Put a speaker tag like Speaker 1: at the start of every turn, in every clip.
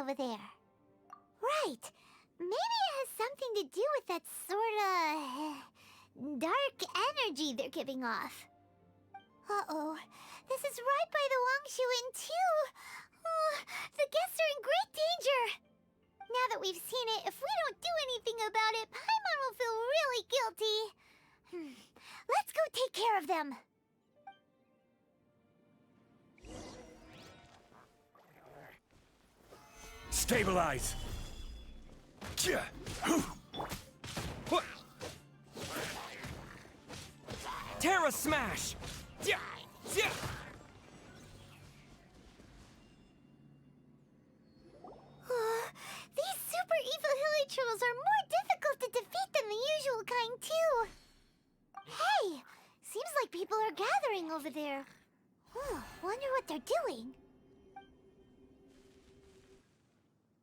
Speaker 1: over there. Right. Maybe it has something to do with that sorta dark energy they're giving off. Uh-oh. This is right by the Wangshu Inn, too. Oh, the guests are in great danger. Now that we've seen it, if we don't do anything about it, Paimon will feel really guilty. Let's go take care of them.
Speaker 2: Stabilize! Terra Smash!
Speaker 1: These super evil hilichurls are more difficult to defeat than the usual kind, too. Hey! Seems like people are gathering over there. Wonder what they're doing.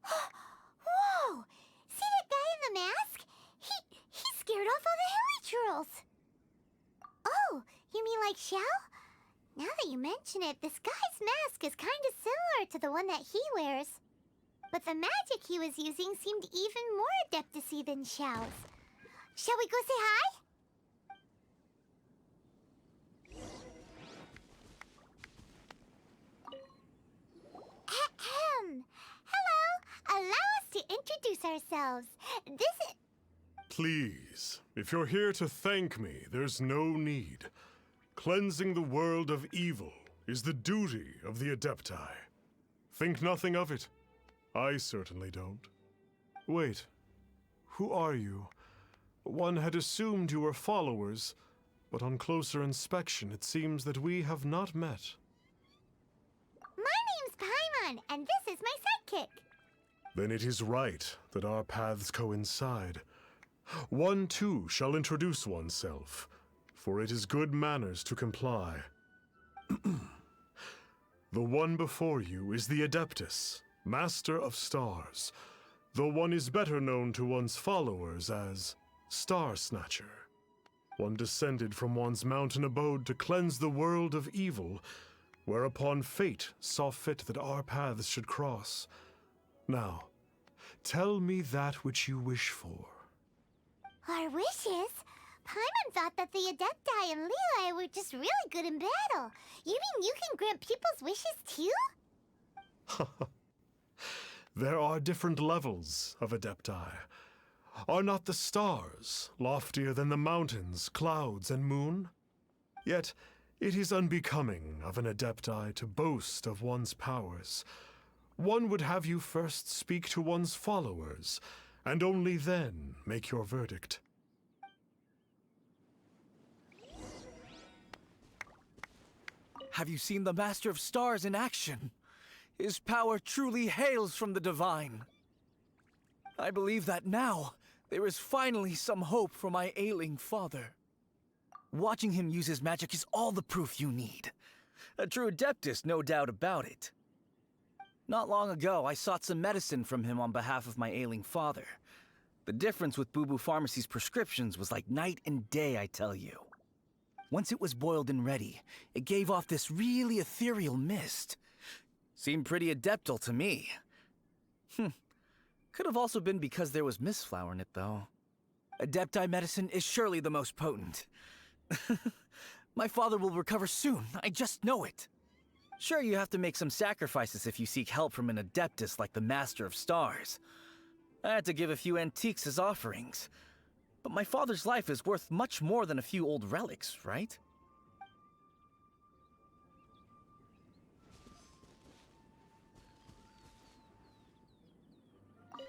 Speaker 1: Whoa! See that guy in the mask? He scared off all the hilichurls. Oh, you mean like Xiao? Now that you mention it, this guy's mask is kind of similar to the one that he wears. But the magic he was using seemed even more adeptacy than Xiao's. Shall we go say hi? Ahem. Hello. Allow us to introduce ourselves. This is...
Speaker 3: Please, if you're here to thank me, there's no need. Cleansing the world of evil is the duty of the Adepti. Think nothing of it. I certainly don't. Wait, who are you? One had assumed you were followers, but on closer inspection it seems that we have not met.
Speaker 1: My name's Paimon, and this is my sidekick.
Speaker 3: Then it is right that our paths coincide. One too shall introduce oneself, for it is good manners to comply. The one before you is the Adeptus, Master of Stars. Though one is better known to one's followers as Star Snatcher. One descended from one's mountain abode to cleanse the world of evil, whereupon fate saw fit that our paths should cross. Now, tell me that which you wish for.
Speaker 1: Our wishes? Paimon thought that the Adepti and Leeli were just really good in battle. You mean you can grant people's wishes too?
Speaker 3: There are different levels of Adepti. Are not the stars loftier than the mountains, clouds, and moon? Yet, it is unbecoming of an Adepti to boast of one's powers. One would have you first speak to one's followers, and only then make your verdict.
Speaker 2: Have you seen the Master of Stars in action? His power truly hails from the divine. I believe that now, there is finally some hope for my ailing father. Watching him use his magic is all the proof you need. A true Adeptus, no doubt about it. Not long ago, I sought some medicine from him on behalf of my ailing father. The difference with Boo Boo Pharmacy's prescriptions was like night and day, I tell you. Once it was boiled and ready, it gave off this really ethereal mist. Seemed pretty adeptal to me. Could have also been because there was mistflower in it, though. Adepti medicine is surely the most potent. My father will recover soon, I just know it. Sure, you have to make some sacrifices if you seek help from an Adeptus like the Master of Stars. I had to give a few antiques as offerings. But my father's life is worth much more than a few old relics, right?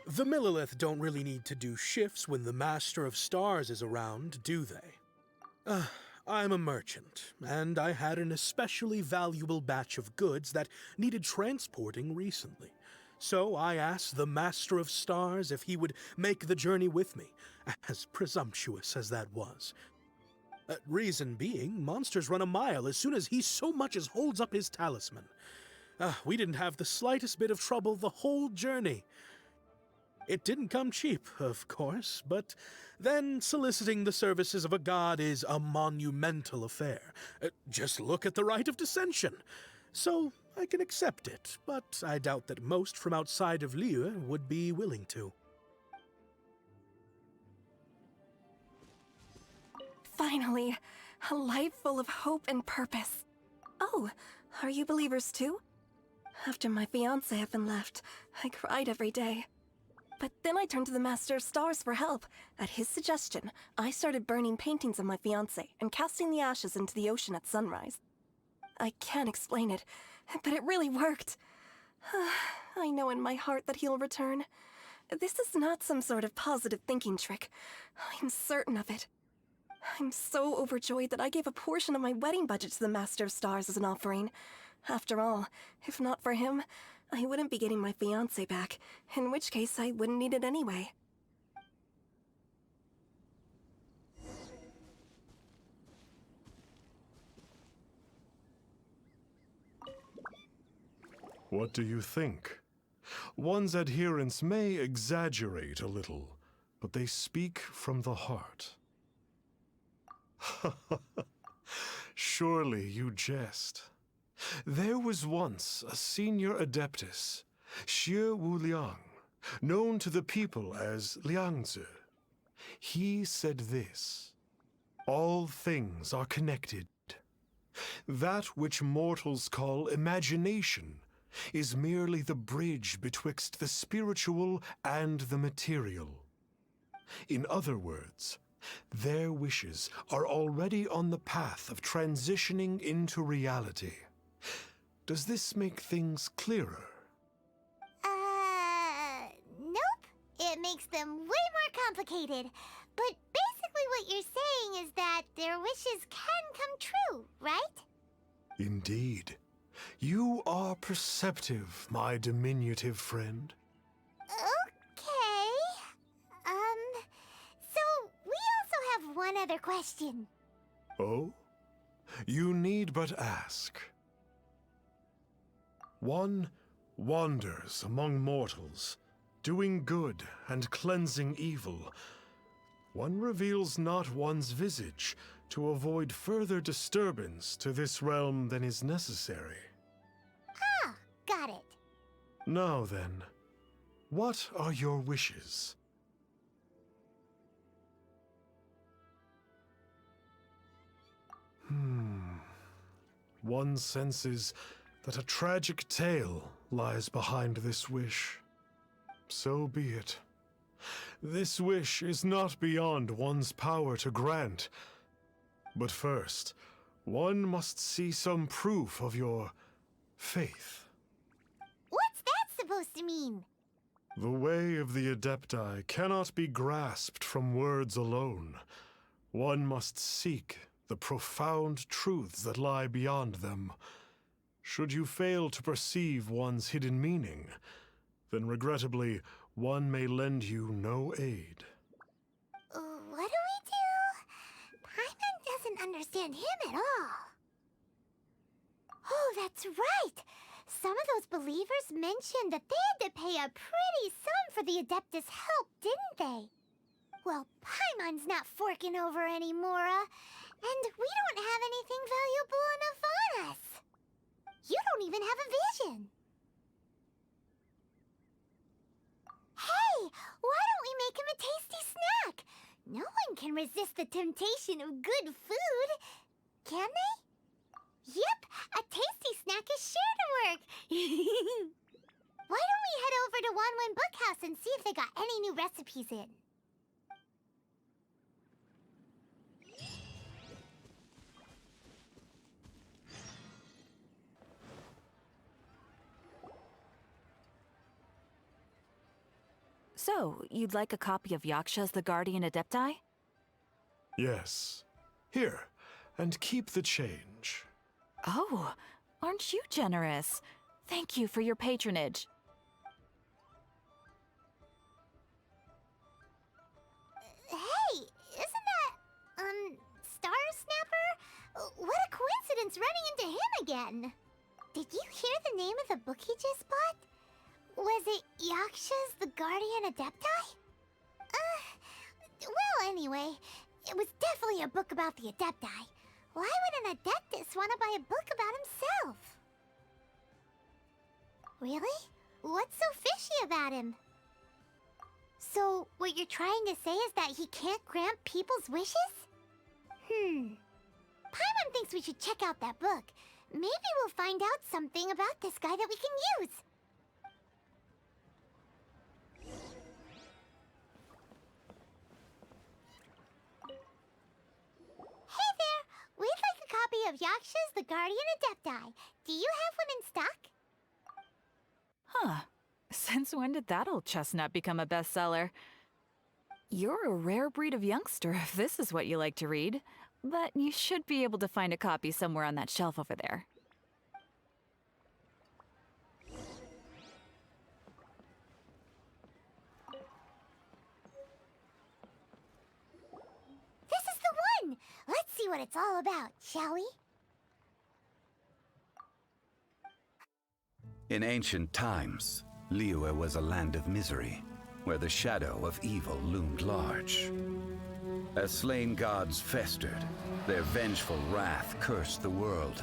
Speaker 4: The Millilith don't really need to do shifts when the Master of Stars is around, do they? I'm a merchant, and I had an especially valuable batch of goods that needed transporting recently. So I asked the Master of Stars if he would make the journey with me, as presumptuous as that was. Reason being, monsters run a mile as soon as he so much as holds up his talisman. We didn't have the slightest bit of trouble the whole journey. It didn't come cheap, of course, but then soliciting the services of a god is a monumental affair. Just look at the Rite of Dissension. So I can accept it, but I doubt that most from outside of Liyue would be willing to.
Speaker 5: Finally, a life full of hope and purpose. Oh, are you believers too? After my fiancé had been left, I cried every day. But then I turned to the Master of Stars for help. At his suggestion, I started burning paintings of my fiancé and casting the ashes into the ocean at sunrise. I can't explain it, but it really worked. I know in my heart that he'll return. This is not some sort of positive thinking trick. I'm certain of it. I'm so overjoyed that I gave a portion of my wedding budget to the Master of Stars as an offering. After all, if not for him, I wouldn't be getting my fiancé back, in which case I wouldn't need it anyway.
Speaker 3: What do you think? One's adherents may exaggerate a little, but they speak from the heart. Surely you jest. There was once a senior adeptus, Xie Wuliang, known to the people as Liangzi. He said this: all things are connected. That which mortals call imagination is merely the bridge betwixt the spiritual and the material. In other words, their wishes are already on the path of transitioning into reality. Does this make things clearer?
Speaker 1: Nope. It makes them way more complicated. But basically what you're saying is that their wishes can come true, right?
Speaker 3: Indeed. You are perceptive, my diminutive friend.
Speaker 1: Okay. So we also have one other question.
Speaker 3: Oh? You need but ask. One wanders among mortals, doing good and cleansing evil. One reveals not one's visage to avoid further disturbance to this realm than is necessary.
Speaker 1: Ah, got it.
Speaker 3: Now then, what are your wishes? One senses that a tragic tale lies behind this wish. So be it. This wish is not beyond one's power to grant. But first, one must see some proof of your faith.
Speaker 1: What's that supposed to mean?
Speaker 3: The way of the Adepti cannot be grasped from words alone. One must seek the profound truths that lie beyond them. Should you fail to perceive one's hidden meaning, then regrettably, one may lend you no aid.
Speaker 1: What do we do? Paimon doesn't understand him at all. Oh, that's right! Some of those believers mentioned that they had to pay a pretty sum for the Adeptus' help, didn't they? Well, Paimon's not forking over anymore, and we don't have anything valuable enough on us. You don't even have a vision. Hey, why don't we make him a tasty snack? No one can resist the temptation of good food, can they? Yep, a tasty snack is sure to work. Why don't we head over to Wanwen Bookhouse and see if they got any new recipes in?
Speaker 6: So, you'd like a copy of Yaksha's The Guardian Adepti?
Speaker 3: Yes. Here, and keep the change.
Speaker 6: Oh, aren't you generous? Thank you for your patronage.
Speaker 1: Hey, isn't that, Star Snapper? What a coincidence running into him again. Did you hear the name of the book he just bought? Was it Yaksha's The Guardian Adepti? Well, anyway, it was definitely a book about the Adepti. Why would an Adeptus want to buy a book about himself? Really? What's so fishy about him? So, what you're trying to say is that he can't grant people's wishes? Paimon thinks we should check out that book. Maybe we'll find out something about this guy that we can use. Hey there! We'd like a copy of Yaksha's The Guardian Adepti. Do you have one in stock?
Speaker 6: Huh. Since when did that old chestnut become a bestseller? You're a rare breed of youngster if this is what you like to read. But you should be able to find a copy somewhere on that shelf over there.
Speaker 1: This is the one! Let's see what it's all about, shall we?
Speaker 7: In ancient times, Liyue was a land of misery, where the shadow of evil loomed large. As slain gods festered, their vengeful wrath cursed the world,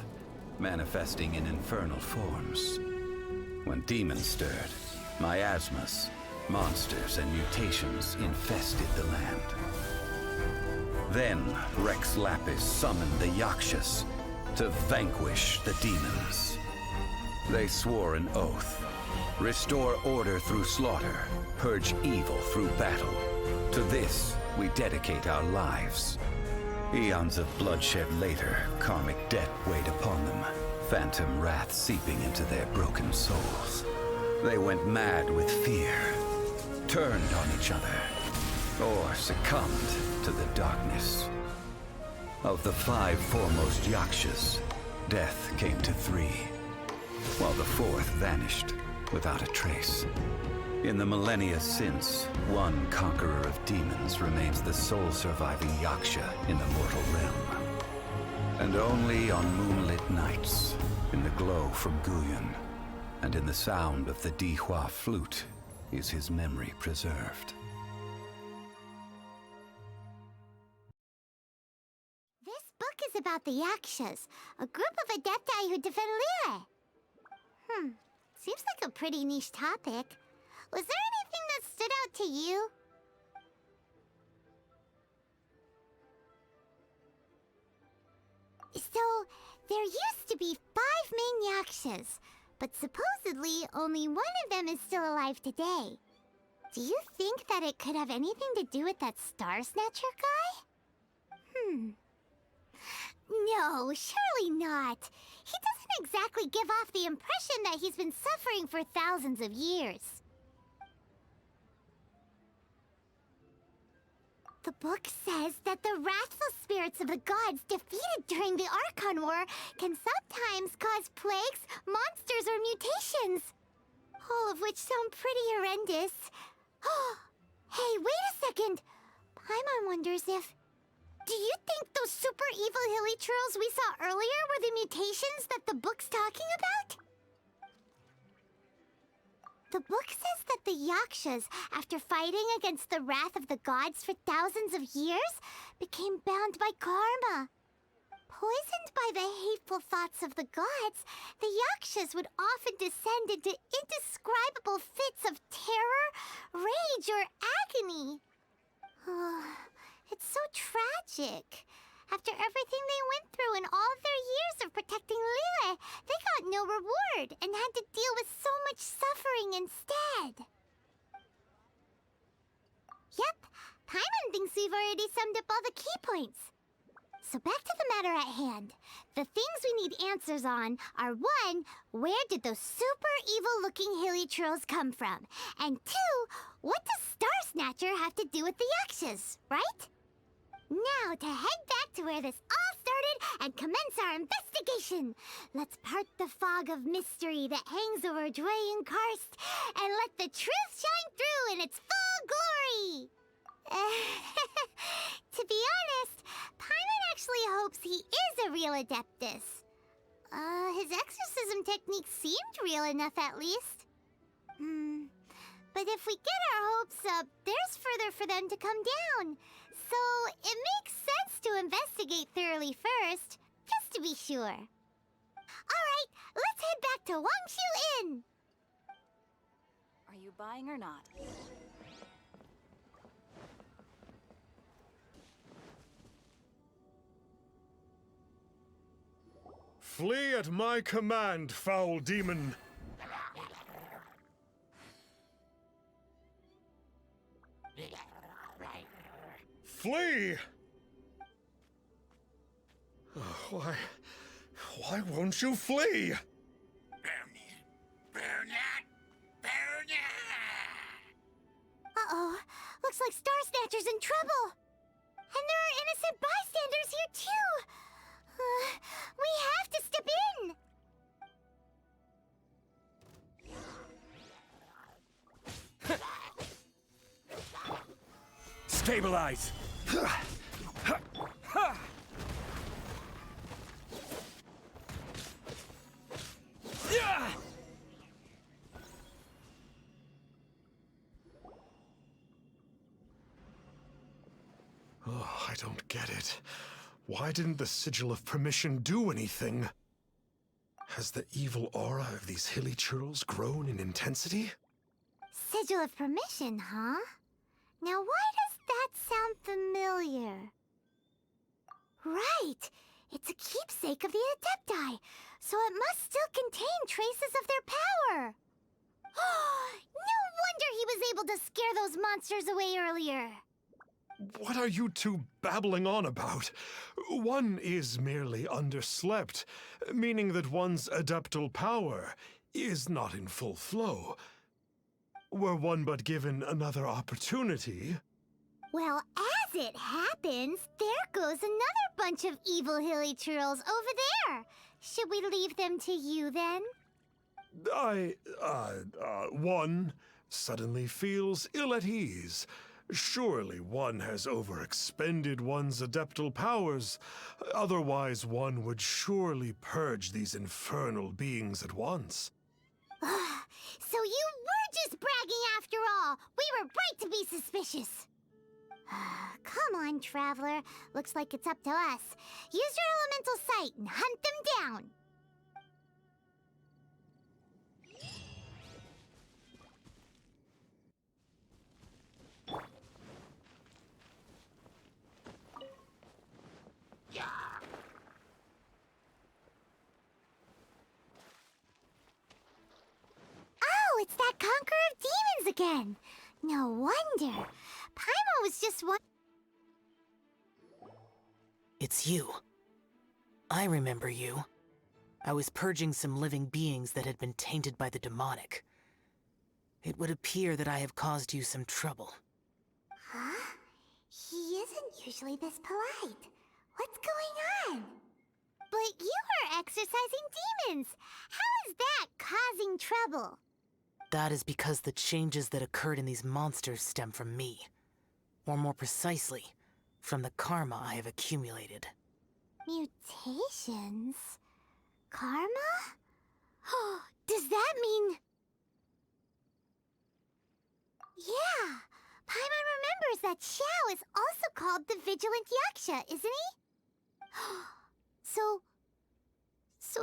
Speaker 7: manifesting in infernal forms. When demons stirred, miasmas, monsters, and mutations infested the land. Then Rex Lapis summoned the Yakshas to vanquish the demons. They swore an oath: restore order through slaughter, purge evil through battle. To this, we dedicate our lives. Eons of bloodshed later, karmic debt weighed upon them, phantom wrath seeping into their broken souls. They went mad with fear, turned on each other, or succumbed to the darkness. Of the 5 foremost Yakshas, death came to 3, while the 4th vanished without a trace. In the millennia since, one conqueror of demons remains the sole surviving Yaksha in the mortal realm. And only on moonlit nights, in the glow from Guyon, and in the sound of the Dihua flute, is his memory preserved.
Speaker 1: This book is about the Yakshas, a group of adepti who defend Liyue. Seems like a pretty niche topic. Was there anything that stood out to you? So, there used to be 5 main Yakshas, but supposedly only one of them is still alive today. Do you think that it could have anything to do with that Star Snatcher guy? No, surely not. He doesn't exactly give off the impression that he's been suffering for thousands of years. The book says that the wrathful spirits of the gods defeated during the Archon War can sometimes cause plagues, monsters, or mutations. All of which sound pretty horrendous. Hey, wait a second! Paimon wonders if... Do you think those super evil hilly churls we saw earlier were the mutations that the book's talking about? The book says that the Yakshas, after fighting against the wrath of the gods for thousands of years, became bound by karma. Poisoned by the hateful thoughts of the gods, the Yakshas would often descend into indescribable fits of terror, rage, or agony. It's so tragic. After everything they went through in all their years of protecting Liyue, they got no reward and had to deal with so much suffering instead. Yep, Paimon thinks we've already summed up all the key points. So back to the matter at hand. The things we need answers on are 1, where did those super evil-looking hilly trolls come from? And 2, what does Star Snatcher have to do with the Yakshas, right? Now to head back to where this all started and commence our investigation. Let's part the fog of mystery that hangs over Dwayne Karst and let the truth shine through in its full glory. To be honest, Paimon actually hopes he is a real Adeptus. His exorcism technique seemed real enough at least. But if we get our hopes up, there's further for them to come down. So it makes sense to investigate thoroughly first, just to be sure. Alright, let's head back to Wangshu Inn!
Speaker 6: Are you buying or not?
Speaker 3: Flee at my command, foul demon! Flee! Why won't you flee?
Speaker 1: Uh-oh. Looks like Star Snatcher's in trouble. And there are innocent bystanders here, too. We have to step in.
Speaker 2: Stabilize!
Speaker 3: Oh, I don't get it. Why didn't the Sigil of Permission do anything? Has the evil aura of these hilly churls grown in intensity?
Speaker 1: Sigil of Permission, huh? Now why does that sound familiar? Right! It's a keepsake of the Adepti, so it must still contain traces of their power. No wonder he was able to scare those monsters away earlier.
Speaker 3: What are you two babbling on about? One is merely underslept, meaning that one's adeptal power is not in full flow. Were one but given another opportunity...
Speaker 1: Well, as it happens, there goes another bunch of evil hilly churls over there. Should we leave them to you, then?
Speaker 3: One suddenly feels ill at ease. Surely one has overexpended one's adeptal powers. Otherwise, one would surely purge these infernal beings at once.
Speaker 1: So you were just bragging after all. We were right to be suspicious. Come on, Traveler. Looks like it's up to us. Use your elemental sight and hunt them down. Oh, it's that Conqueror of Demons again. No wonder. Paimon was just one.
Speaker 8: It's you. I remember you. I was purging some living beings that had been tainted by the demonic. It would appear that I have caused you some trouble.
Speaker 1: Huh? He isn't usually this polite. What's going on? But you are exorcising demons. How is that causing trouble?
Speaker 8: That is because the changes that occurred in these monsters stem from me. Or more precisely, from the karma I have accumulated.
Speaker 1: Mutations? Karma? Does that mean... Yeah! Paimon remembers that Xiao is also called the Vigilant Yaksha, isn't he? So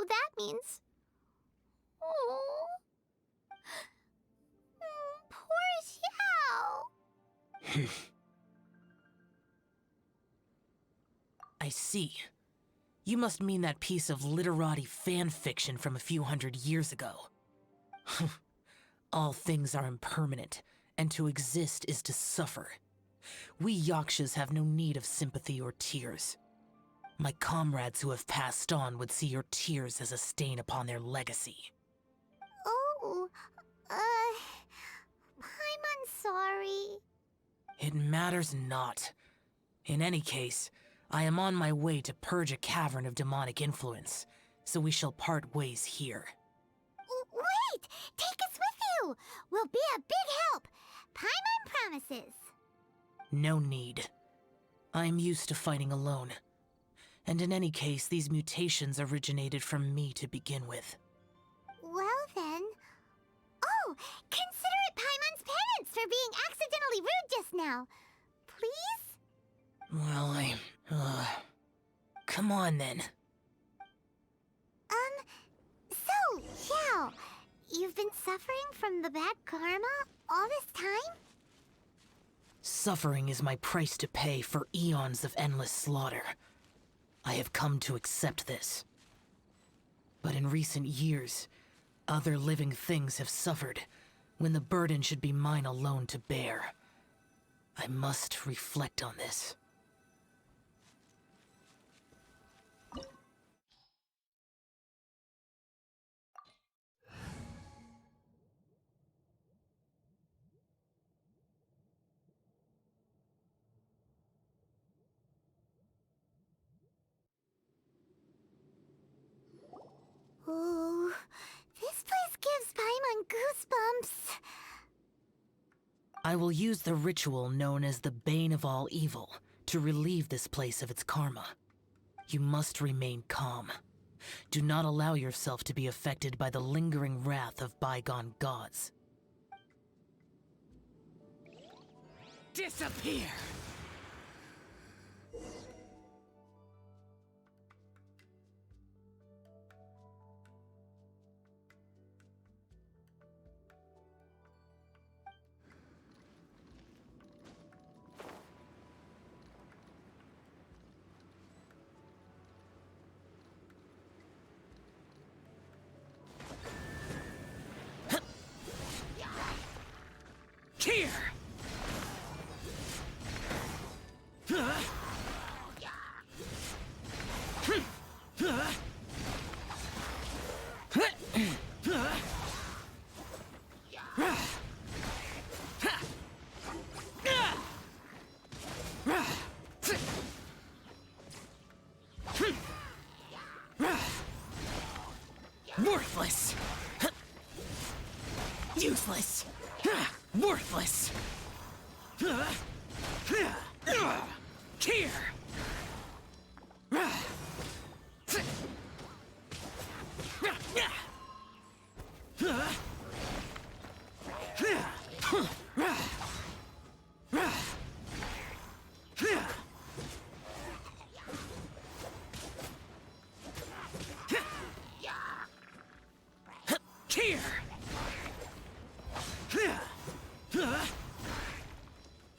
Speaker 1: that means... Oh... Poor Xiao!
Speaker 8: I see. You must mean that piece of literati fan fiction from a few hundred years ago. All things are impermanent, and to exist is to suffer. We Yakshas have no need of sympathy or tears. My comrades who have passed on would see your tears as a stain upon their legacy.
Speaker 1: Oh, Paimon's sorry.
Speaker 8: It matters not. In any case, I am on my way to purge a cavern of demonic influence, so we shall part ways here.
Speaker 1: Wait! Take us with you! We'll be a big help! Paimon promises!
Speaker 8: No need. I am used to fighting alone. And in any case, these mutations originated from me to begin with.
Speaker 1: Well then... Oh! Consider it Paimon's penance for being accidentally rude just now. Please?
Speaker 8: Well, come on then.
Speaker 1: So, Xiao, you've been suffering from the bad karma all this time?
Speaker 8: Suffering is my price to pay for eons of endless slaughter. I have come to accept this. But in recent years, other living things have suffered, when the burden should be mine alone to bear. I must reflect on this.
Speaker 1: Ooh, this place gives Paimon goosebumps.
Speaker 8: I will use the ritual known as the Bane of All Evil to relieve this place of its karma. You must remain calm. Do not allow yourself to be affected by the lingering wrath of bygone gods.
Speaker 2: Disappear! Here! Worthless! Useless! Worthless! Here!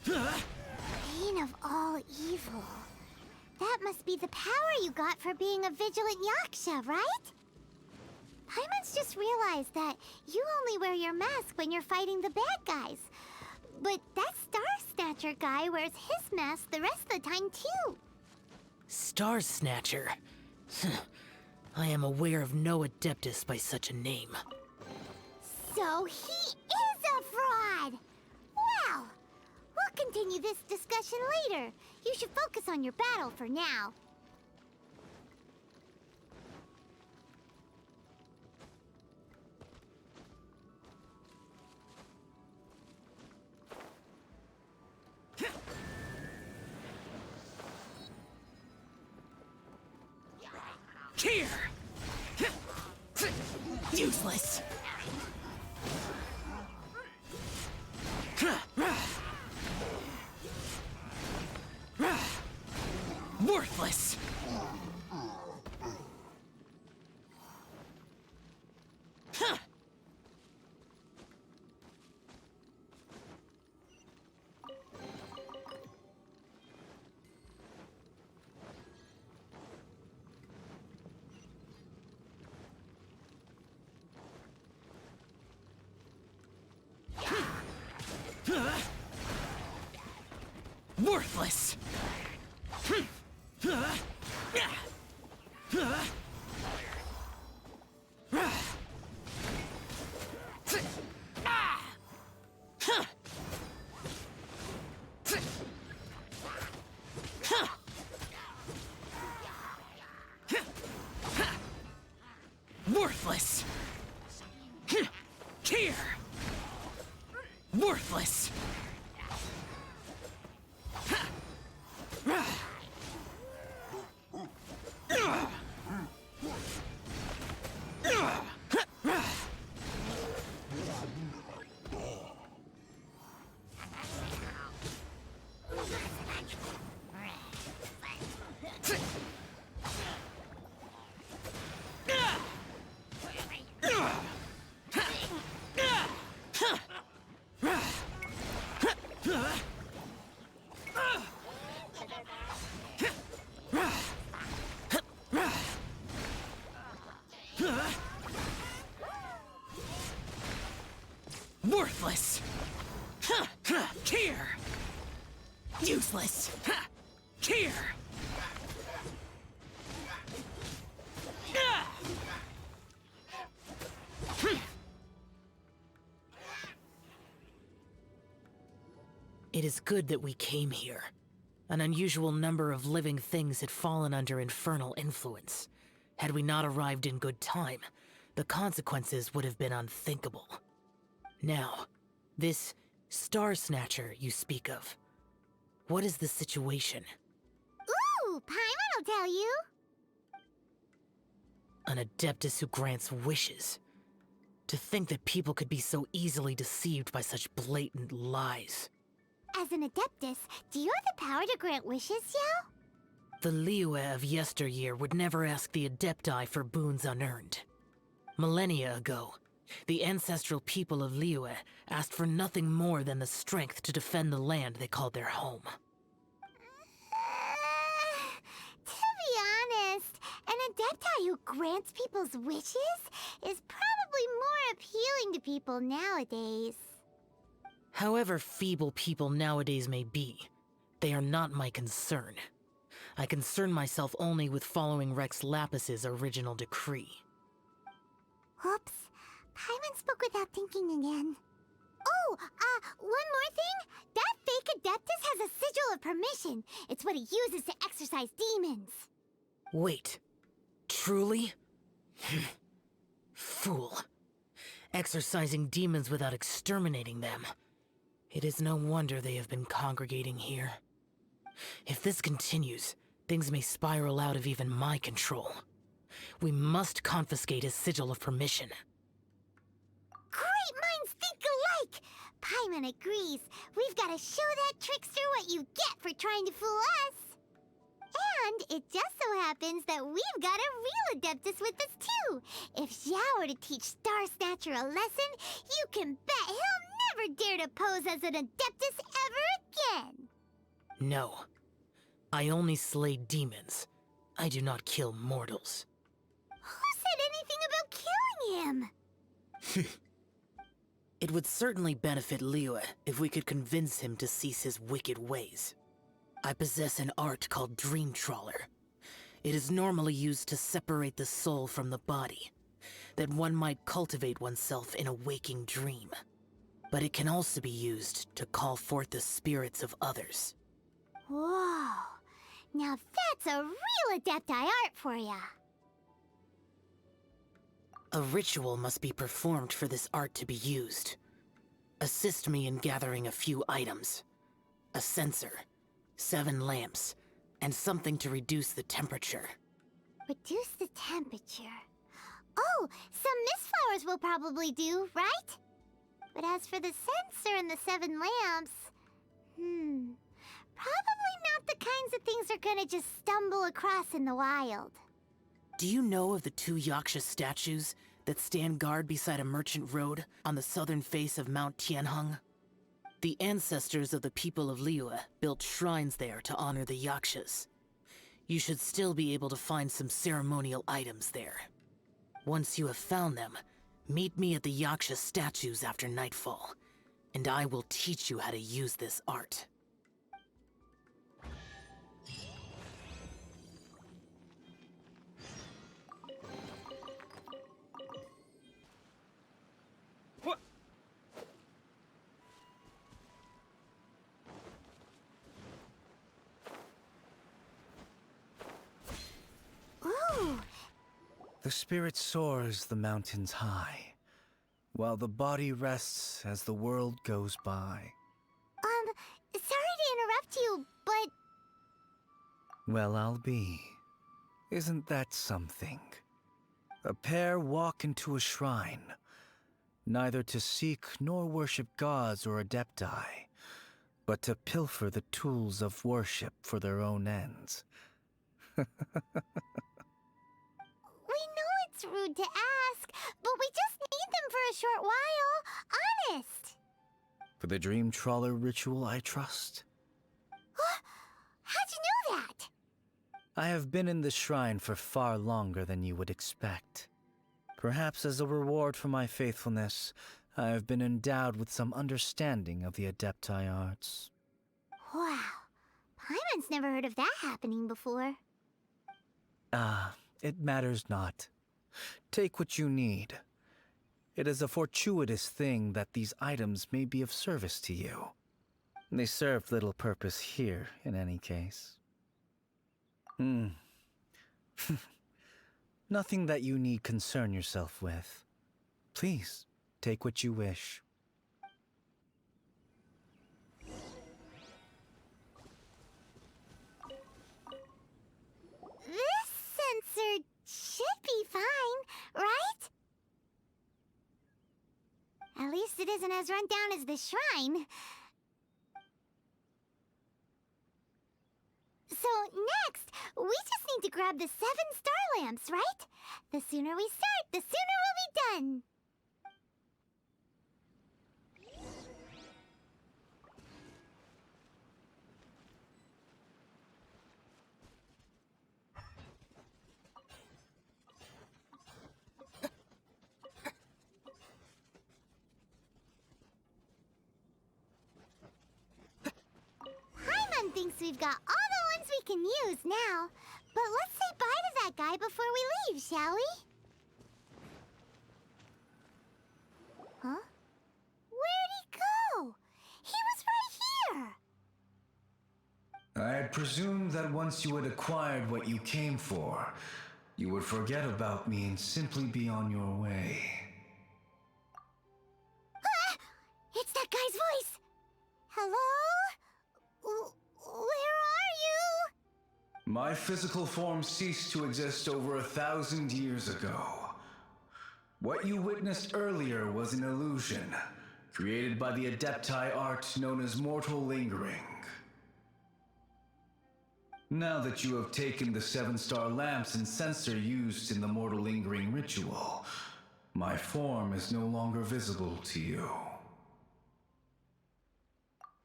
Speaker 1: Bane of all evil. That must be the power you got for being a vigilant yaksha, right? Paimon's just realized that you only wear your mask when you're fighting the bad guys. But that Star Snatcher guy wears his mask the rest of the time, too.
Speaker 8: Star Snatcher? I am aware of no adeptus by such a name.
Speaker 1: So he is a fraud! Well, we'll continue this discussion later. You should focus on your battle for now.
Speaker 2: Here! Useless! Worthless! Worthless! Worthless! Here! Worthless!
Speaker 8: Worthless! Ha! Ha! Here! Useless! Ha! Here! Ah! It is good that we came here. An unusual number of living things had fallen under infernal influence. Had we not arrived in good time, the consequences would have been unthinkable. Now, this Star Snatcher you speak of, what is the situation?
Speaker 1: Ooh, Paimon will tell you.
Speaker 8: An Adeptus who grants wishes. To think that people could be so easily deceived by such blatant lies.
Speaker 1: As an Adeptus, do you have the power to grant wishes, Xiao?
Speaker 8: The Liyue of yesteryear would never ask the Adepti for boons unearned. Millennia ago, the ancestral people of Liyue asked for nothing more than the strength to defend the land they called their home.
Speaker 1: To be honest, an Adepti who grants people's wishes is probably more appealing to people nowadays.
Speaker 8: However feeble people nowadays may be, they are not my concern. I concern myself only with following Rex Lapis's original decree.
Speaker 1: Oops. Paimon spoke without thinking again. Oh, one more thing. That fake Adeptus has a sigil of permission. It's what he uses to exorcise demons.
Speaker 8: Wait. Truly? Fool. Exorcising demons without exterminating them. It is no wonder they have been congregating here. If this continues, things may spiral out of even my control. We must confiscate his sigil of permission.
Speaker 1: Great minds think alike! Paimon agrees. We've got to show that trickster what you get for trying to fool us. And it just so happens that we've got a real Adeptus with us too. If Xiao were to teach Star Snatcher a lesson, you can bet he'll never dare to pose as an Adeptus ever again.
Speaker 8: No. I only slay demons. I do not kill mortals.
Speaker 1: Who said anything about killing him?
Speaker 8: It would certainly benefit Liyue if we could convince him to cease his wicked ways. I possess an art called Dream Trawler. It is normally used to separate the soul from the body, that one might cultivate oneself in a waking dream. But it can also be used to call forth the spirits of others.
Speaker 1: Whoa. Now that's a real Adepti art for ya.
Speaker 8: A ritual must be performed for this art to be used. Assist me in gathering a few items. A censer, 7 lamps, and something to reduce the temperature.
Speaker 1: Reduce the temperature. Oh, some mist flowers will probably do, right? But as for the censer and the 7 lamps, probably not the kinds of things they're gonna just stumble across in the wild.
Speaker 8: Do you know of the 2 Yaksha statues that stand guard beside a merchant road on the southern face of Mount Tianheng? The ancestors of the people of Liyue built shrines there to honor the Yakshas. You should still be able to find some ceremonial items there. Once you have found them, meet me at the Yaksha statues after nightfall, and I will teach you how to use this art.
Speaker 1: Ooh,
Speaker 2: The spirit soars the mountains high, while the body rests as the world goes by.
Speaker 1: sorry to interrupt you, but
Speaker 2: Well, I'll be. Isn't that something? A pair walk into a shrine, neither to seek nor worship gods or adepti, but to pilfer the tools of worship for their own ends.
Speaker 1: we know it's rude to ask, but we just need them for a short while. Honest.
Speaker 2: For the Dream Trawler ritual, I trust.
Speaker 1: How'd you know that?
Speaker 2: I have been in the shrine for far longer than you would expect. Perhaps as a reward for my faithfulness, I have been endowed with some understanding of the Adepti arts.
Speaker 1: Wow. Paimon's never heard of that happening before.
Speaker 2: It matters not. Take what you need. It is a fortuitous thing that these items may be of service to you. They serve little purpose here, in any case. Nothing that you need concern yourself with. Please, take what you wish.
Speaker 1: This sensor should be fine, right? At least it isn't as run down as the shrine. So next, we just need to grab the 7 star lamps, right? The sooner we start, the sooner we'll be done. Paimon thinks we've got all the ones we can use now. But let's say bye to that guy before we leave, shall we? Huh? Where'd he go? He was right here!
Speaker 2: I had presumed that once you had acquired what you came for, you would forget about me and simply be on your way.
Speaker 1: Ah! It's that guy's voice! Hello? Where are you?
Speaker 2: My physical form ceased to exist over 1,000 years ago. What you witnessed earlier was an illusion, created by the Adepti art known as mortal lingering. Now that you have taken the 7-star lamps and censer used in the mortal lingering ritual, my form is no longer visible to you.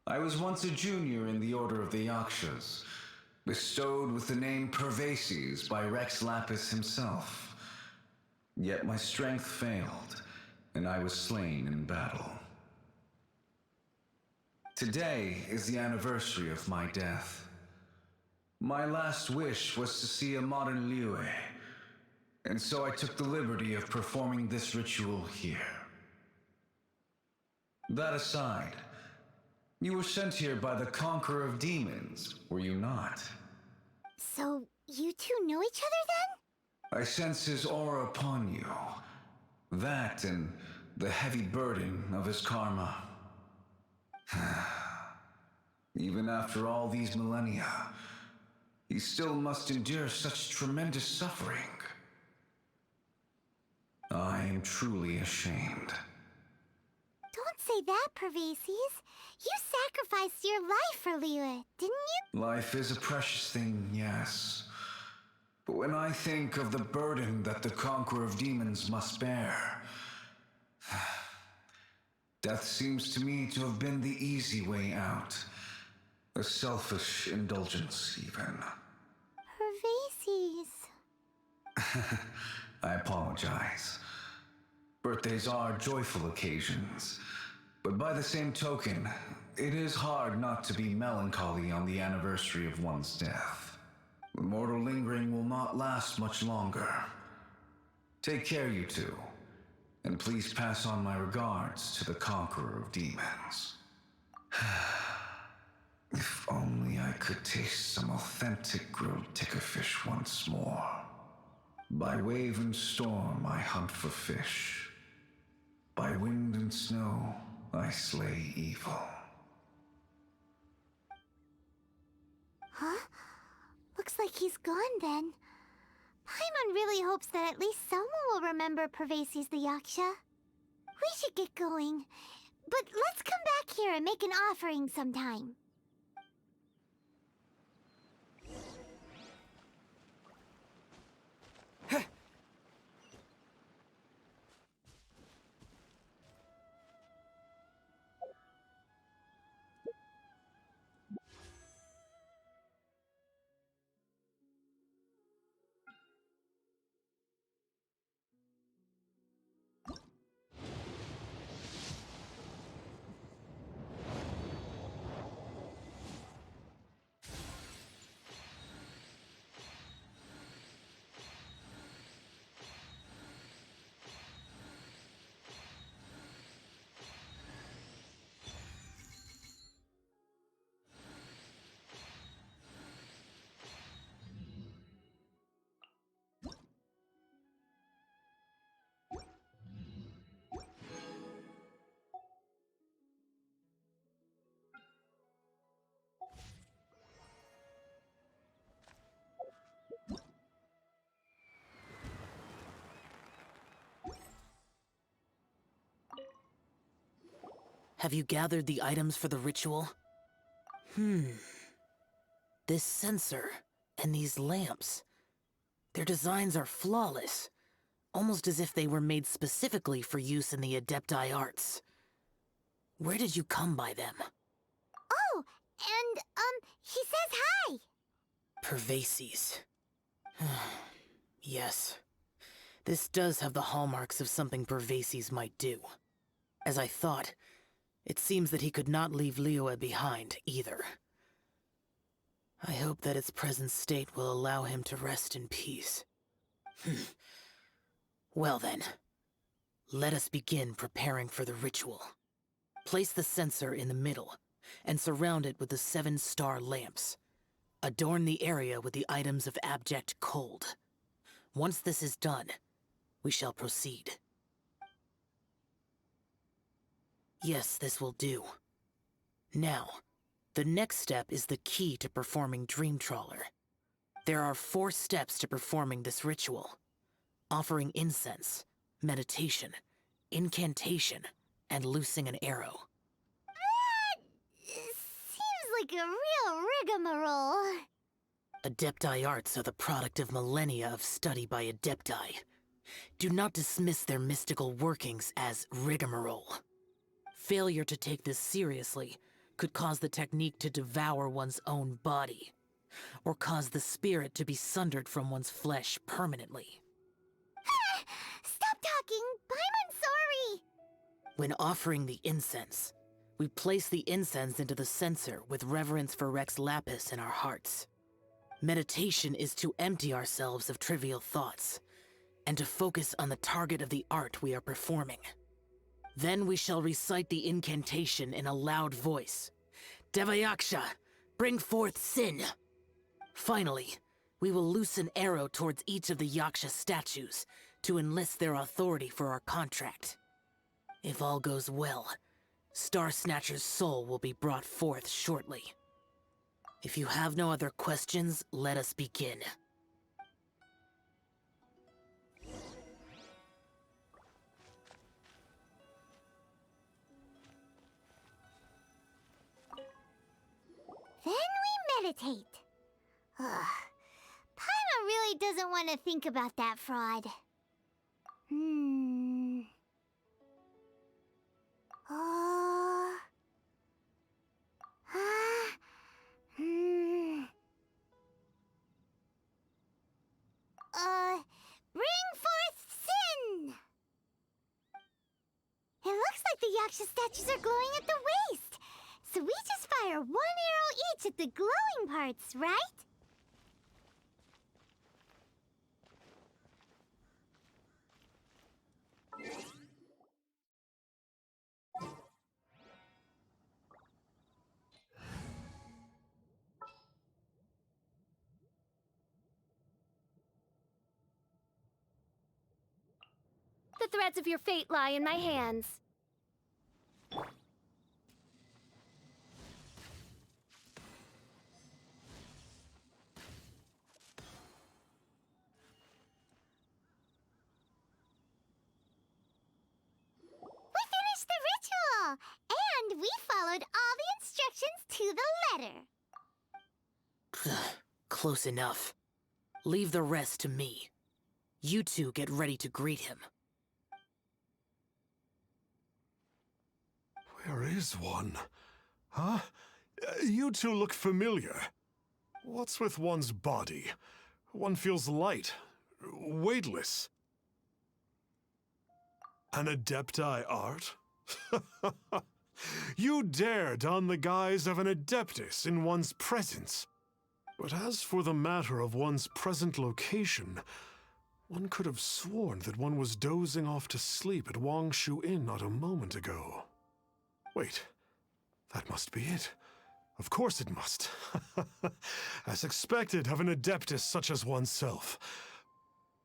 Speaker 2: I was once a junior in the Order of the Yakshas, bestowed with the name Pervases by Rex Lapis himself. Yet my strength failed, and I was slain in battle. Today is the anniversary of my death. My last wish was to see a modern Liyue, and so I took the liberty of performing this ritual here. That aside, you were sent here by the Conqueror of Demons, were you not?
Speaker 1: So, you two know each other then?
Speaker 2: I sense his aura upon you. That and the heavy burden of his karma. Even after all these millennia, he still must endure such tremendous suffering. I am truly ashamed.
Speaker 1: Don't say that, Pervases. You sacrificed your life for Liyue, didn't you?
Speaker 2: Life is a precious thing, yes. But when I think of the burden that the Conqueror of Demons must bear, death seems to me to have been the easy way out. A selfish indulgence, even.
Speaker 1: Pervases.
Speaker 2: I apologize. Birthdays are joyful occasions, but by the same token, it is hard not to be melancholy on the anniversary of one's death. The mortal lingering will not last much longer. Take care, you two, and please pass on my regards to the Conqueror of Demons. If only I could taste some authentic grilled tickerfish once more. By wave and storm I hunt for fish. By wind and snow I slay evil.
Speaker 1: Huh? Looks like he's gone then. Paimon really hopes that at least someone will remember Pervases the Yaksha. We should get going. But let's come back here and make an offering sometime.
Speaker 8: Have you gathered the items for the ritual? This censer and these lamps. Their designs are flawless, almost as if they were made specifically for use in the Adepti arts. Where did you come by them?
Speaker 1: Oh, and, he says hi!
Speaker 8: Pervases. Yes. This does have the hallmarks of something Pervases might do. As I thought, it seems that he could not leave Liyue behind, either. I hope that its present state will allow him to rest in peace. Well then, let us begin preparing for the ritual. Place the censer in the middle, and surround it with the 7-star lamps. Adorn the area with the items of abject cold. Once this is done, we shall proceed. Yes, this will do. Now, the next step is the key to performing Dream Trawler. There are 4 steps to performing this ritual. Offering incense, meditation, incantation, and loosing an arrow.
Speaker 1: That seems like a real rigmarole.
Speaker 8: Adepti arts are the product of millennia of study by Adepti. Do not dismiss their mystical workings as rigmarole. Failure to take this seriously could cause the technique to devour one's own body, or cause the spirit to be sundered from one's flesh permanently.
Speaker 1: Stop talking! I'm sorry!
Speaker 8: When offering the incense, we place the incense into the censer with reverence for Rex Lapis in our hearts. Meditation is to empty ourselves of trivial thoughts, and to focus on the target of the art we are performing. Then we shall recite the incantation in a loud voice. Devayaksha, bring forth sin! Finally, we will loose an arrow towards each of the Yaksha statues to enlist their authority for our contract. If all goes well, Star Snatcher's soul will be brought forth shortly. If you have no other questions, let us begin.
Speaker 1: Then we meditate. Ugh. Paimon really doesn't want to think about that fraud. Bring forth sin! It looks like the Yaksha statues are glowing at the waist. So we just fire 1 arrow each at the glowing parts, right?
Speaker 9: The threads of your fate lie in my hands.
Speaker 1: And we followed all the instructions to the letter.
Speaker 8: Close enough. Leave the rest to me. You two get ready to greet him.
Speaker 3: Where is one? Huh? You two look familiar. What's with one's body? One feels light, weightless. An Adepti art? You dare don the guise of an Adeptus in one's presence. But as for the matter of one's present location, one could have sworn that one was dozing off to sleep at Wangshu Inn not a moment ago. Wait, that must be it. Of course it must. As expected of an Adeptus such as oneself.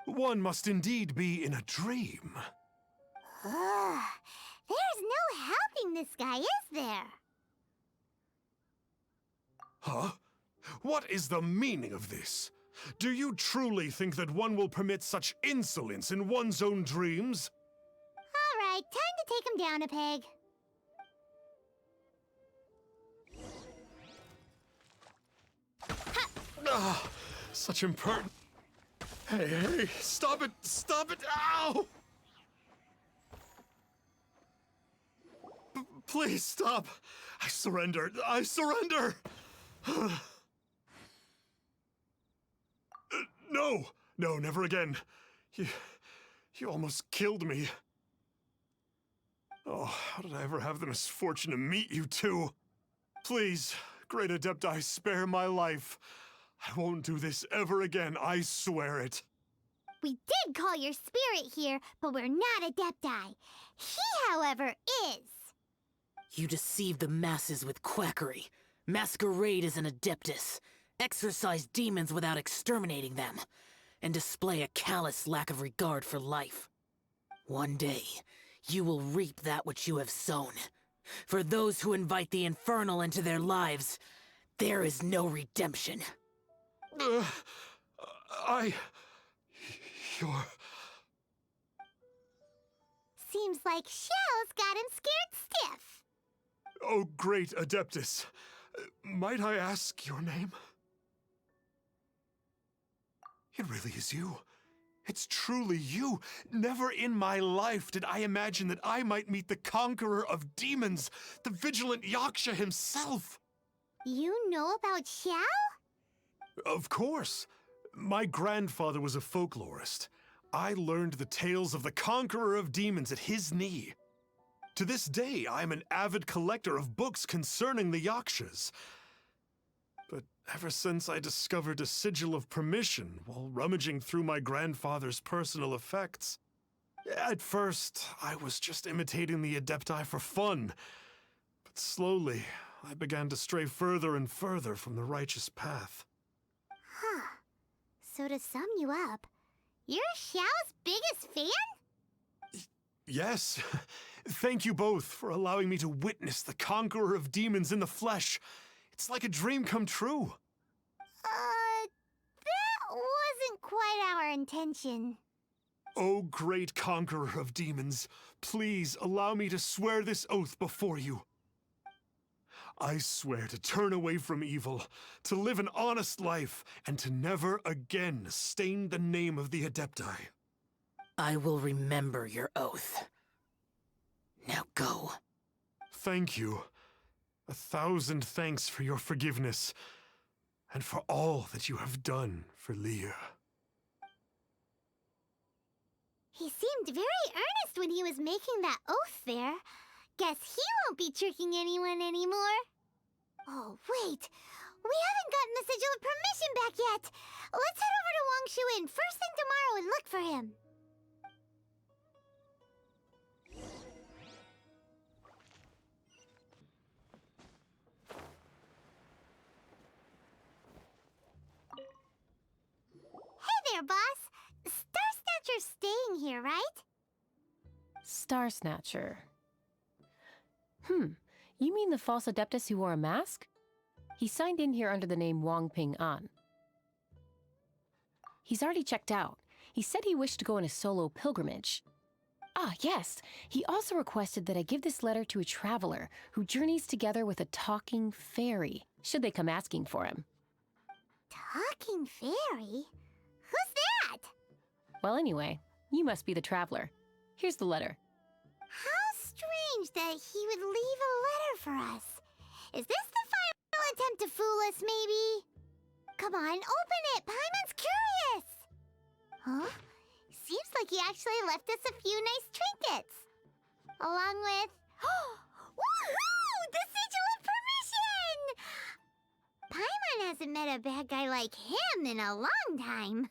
Speaker 3: One must indeed be in a dream.
Speaker 1: There's no helping this guy, is there?
Speaker 3: Huh? What is the meaning of this? Do you truly think that one will permit such insolence in one's own dreams?
Speaker 1: All right, time to take him down a peg.
Speaker 3: Ah, such impertinent. Hey, stop it! Stop it! Ow! Please stop! I surrender! I surrender! No! No, never again. You almost killed me. Oh, how did I ever have the misfortune to meet you two? Please, great Adepti, spare my life. I won't do this ever again, I swear it.
Speaker 1: We did call your spirit here, but we're not Adepti. He, however, is.
Speaker 8: You deceive the masses with quackery, masquerade as an adeptus, exorcise demons without exterminating them, and display a callous lack of regard for life. One day, you will reap that which you have sown. For those who invite the infernal into their lives, there is no redemption.
Speaker 3: You're...
Speaker 1: Seems like Xiao's got him scared stiff.
Speaker 3: Oh, great Adeptus. Might I ask your name? It really is you. It's truly you. Never in my life did I imagine that I might meet the conqueror of demons, the vigilant Yaksha himself.
Speaker 1: You know about Xiao?
Speaker 3: Of course. My grandfather was a folklorist. I learned the tales of the conqueror of demons at his knee. To this day, I am an avid collector of books concerning the Yakshas. But ever since I discovered a sigil of permission while rummaging through my grandfather's personal effects, at first, I was just imitating the Adepti for fun. But slowly, I began to stray further and further from the righteous path.
Speaker 1: Huh. So to sum you up, you're Xiao's biggest fan?
Speaker 3: Yes. Thank you both for allowing me to witness the conqueror of demons in the flesh. It's like a dream come true.
Speaker 1: That wasn't quite our intention.
Speaker 3: Oh, great conqueror of demons, please allow me to swear this oath before you. I swear to turn away from evil, to live an honest life, and to never again stain the name of the Adepti.
Speaker 8: I will remember your oath. Now go.
Speaker 3: Thank you. 1,000 thanks for your forgiveness, and for all that you have done for Leah.
Speaker 1: He seemed very earnest when he was making that oath there. Guess he won't be tricking anyone anymore. Oh, wait. We haven't gotten the sigil of permission back yet. Let's head over to Wangshu Inn first thing tomorrow and look for him. Hey there, boss. Star Snatcher's staying here, right?
Speaker 10: Star Snatcher. You mean the false adeptus who wore a mask? He signed in here under the name Wang Ping An. He's already checked out. He said he wished to go on a solo pilgrimage. Ah, yes. He also requested that I give this letter to a traveler who journeys together with a talking fairy, should they come asking for him.
Speaker 1: Talking fairy? Who's that?
Speaker 10: Well, anyway, you must be the traveler. Here's the letter.
Speaker 1: How strange that he would leave a letter for us. Is this the final attempt to fool us, maybe? Come on, open it! Paimon's curious! Huh? Seems like he actually left us a few nice trinkets. Along with... Woohoo! The sigil of permission! Paimon hasn't met a bad guy like him in a long time.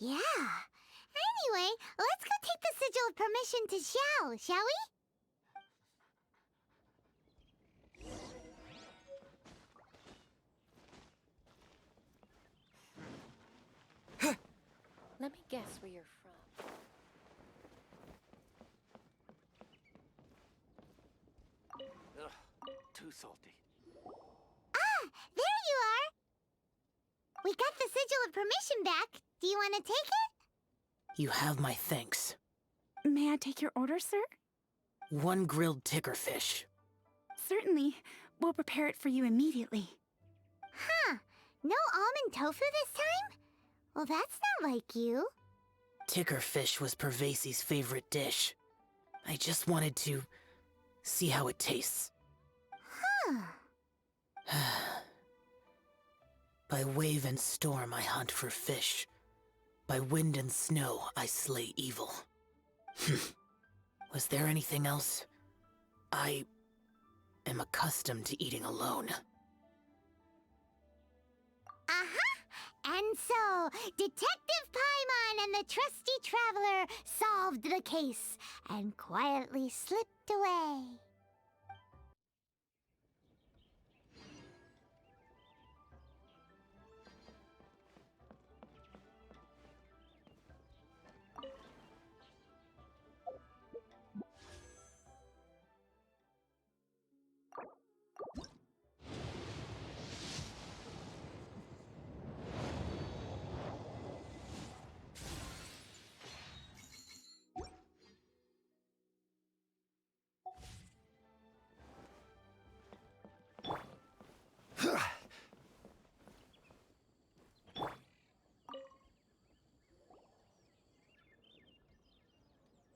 Speaker 1: Yeah. Anyway, let's go take the sigil of permission to Xiao, shall we?
Speaker 10: Let me guess where you're from.
Speaker 2: Ugh, too salty.
Speaker 1: Ah, there you are! We got the sigil of permission back. Do you want to take it?
Speaker 8: You have my thanks.
Speaker 11: May I take your order, sir?
Speaker 8: 1 grilled ticker fish.
Speaker 11: Certainly. We'll prepare it for you immediately.
Speaker 1: Huh. No almond tofu this time? Well, that's not like you.
Speaker 8: Ticker fish was Pervasi's favorite dish. I just wanted to see how it tastes.
Speaker 1: Huh.
Speaker 8: By wave and storm I hunt for fish. By wind and snow I slay evil. Was there anything else? I am accustomed to eating alone.
Speaker 1: And so, Detective Paimon and the trusty traveler solved the case and quietly slipped away.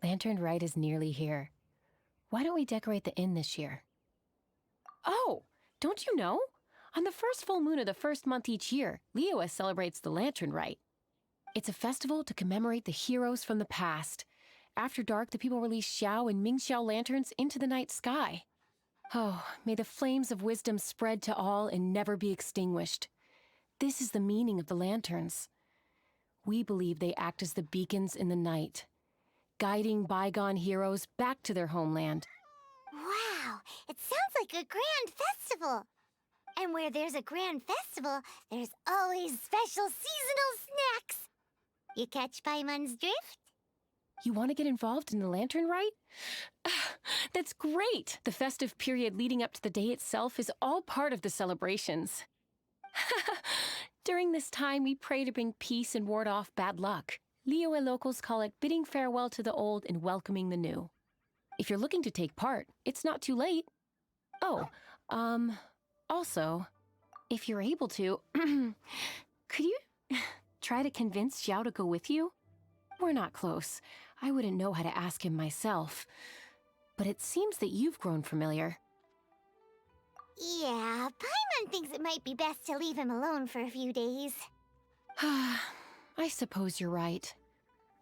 Speaker 10: Lantern Rite is nearly here. Why don't we decorate the inn this year? Oh, don't you know? On the first full moon of the first month each year, Liyue celebrates the Lantern Rite. It's a festival to commemorate the heroes from the past. After dark, the people release Xiao and Mingxiao lanterns into the night sky. Oh, may the flames of wisdom spread to all and never be extinguished. This is the meaning of the lanterns. We believe they act as the beacons in the night, guiding bygone heroes back to their homeland.
Speaker 1: Wow, it sounds like a grand festival. And where there's a grand festival, there's always special seasonal snacks. You catch Paimon's drift?
Speaker 10: You want to get involved in the Lantern Rite? That's great! The festive period leading up to the day itself is all part of the celebrations. During this time, we pray to bring peace and ward off bad luck. Liyue locals call it bidding farewell to the old and welcoming the new. If you're looking to take part, it's not too late. Oh, also, if you're able to, could you try to convince Xiao to go with you? We're not close. I wouldn't know how to ask him myself. But it seems that you've grown familiar.
Speaker 1: Yeah, Paimon thinks it might be best to leave him alone for a few days.
Speaker 10: I suppose you're right.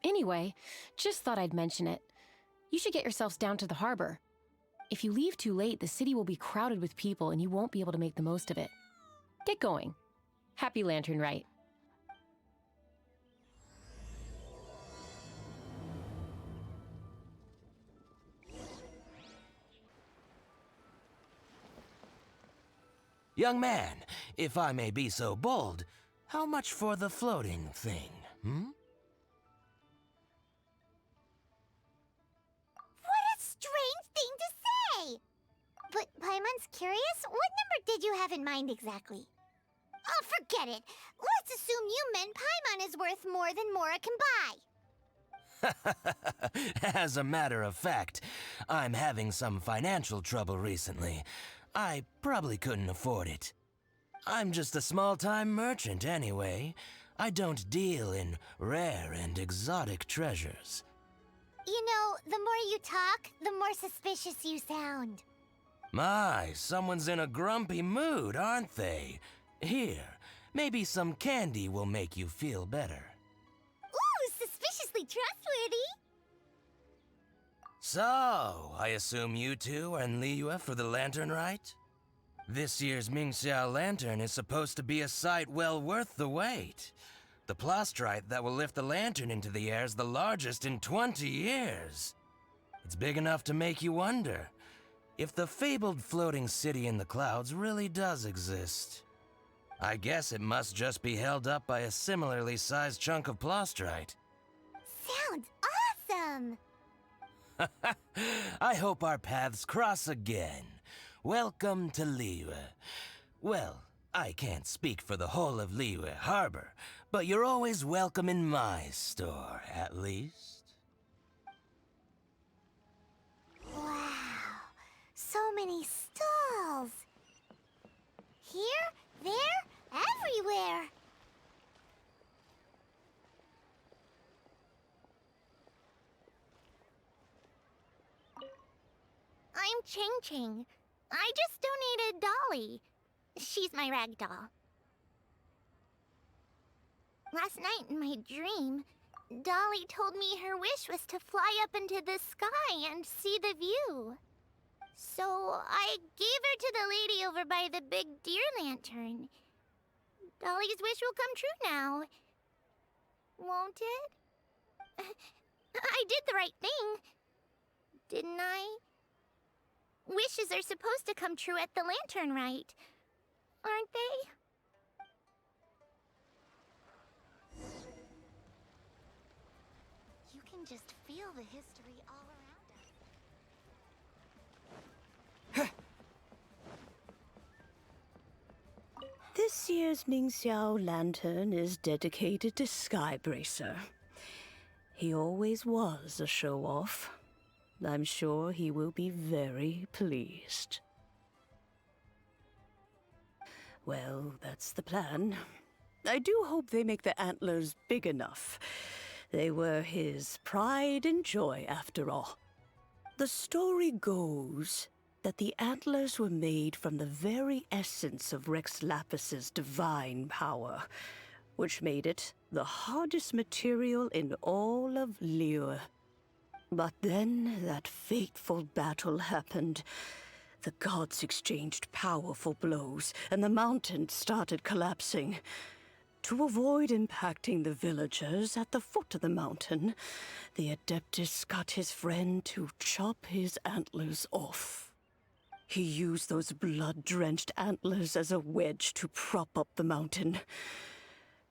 Speaker 10: Anyway, just thought I'd mention it. You should get yourselves down to the harbor. If you leave too late, the city will be crowded with people and you won't be able to make the most of it. Get going. Happy Lantern Rite.
Speaker 12: Young man, if I may be so bold, how much for the floating thing,
Speaker 1: What a strange thing to say! But Paimon's curious. What number did you have in mind exactly? Oh, forget it. Let's assume you meant Paimon is worth more than Mora can buy.
Speaker 12: As a matter of fact, I'm having some financial trouble recently. I probably couldn't afford it. I'm just a small-time merchant anyway. I don't deal in rare and exotic treasures.
Speaker 1: You know, the more you talk, the more suspicious you sound.
Speaker 12: My, someone's in a grumpy mood, aren't they? Here, maybe some candy will make you feel better.
Speaker 1: Ooh, suspiciously trustworthy.
Speaker 12: So, I assume you two are in Liyue for the Lantern Rite? This year's Mingxiao Lantern is supposed to be a sight well worth the wait. The plastrite that will lift the lantern into the air is the largest in 20 years. It's big enough to make you wonder if the fabled floating city in the clouds really does exist. I guess it must just be held up by a similarly sized chunk of plastrite.
Speaker 1: Sounds awesome!
Speaker 12: I hope our paths cross again. Welcome to Liyue. Well, I can't speak for the whole of Liyue Harbor, but you're always welcome in my store, at least.
Speaker 1: Wow, so many stalls. Here, there, everywhere. I'm Ching Ching. I just donated Dolly. She's my rag doll. Last night in my dream, Dolly told me her wish was to fly up into the sky and see the view. So I gave her to the lady over by the big deer lantern. Dolly's wish will come true now. Won't it? I did the right thing, didn't I? Wishes are supposed to come true at the lantern rite, aren't they? You can just feel the history all around us.
Speaker 13: This year's Mingxiao lantern is dedicated to Skybracer. He always was a show-off. I'm sure he will be very pleased. Well, that's the plan. I do hope they make the antlers big enough. They were his pride and joy, after all. The story goes that the antlers were made from the very essence of Rex Lapis's divine power, which made it the hardest material in all of Liyue. But then that fateful battle happened. The gods exchanged powerful blows, and the mountain started collapsing. To avoid impacting the villagers at the foot of the mountain, the Adeptus got his friend to chop his antlers off. He used those blood-drenched antlers as a wedge to prop up the mountain.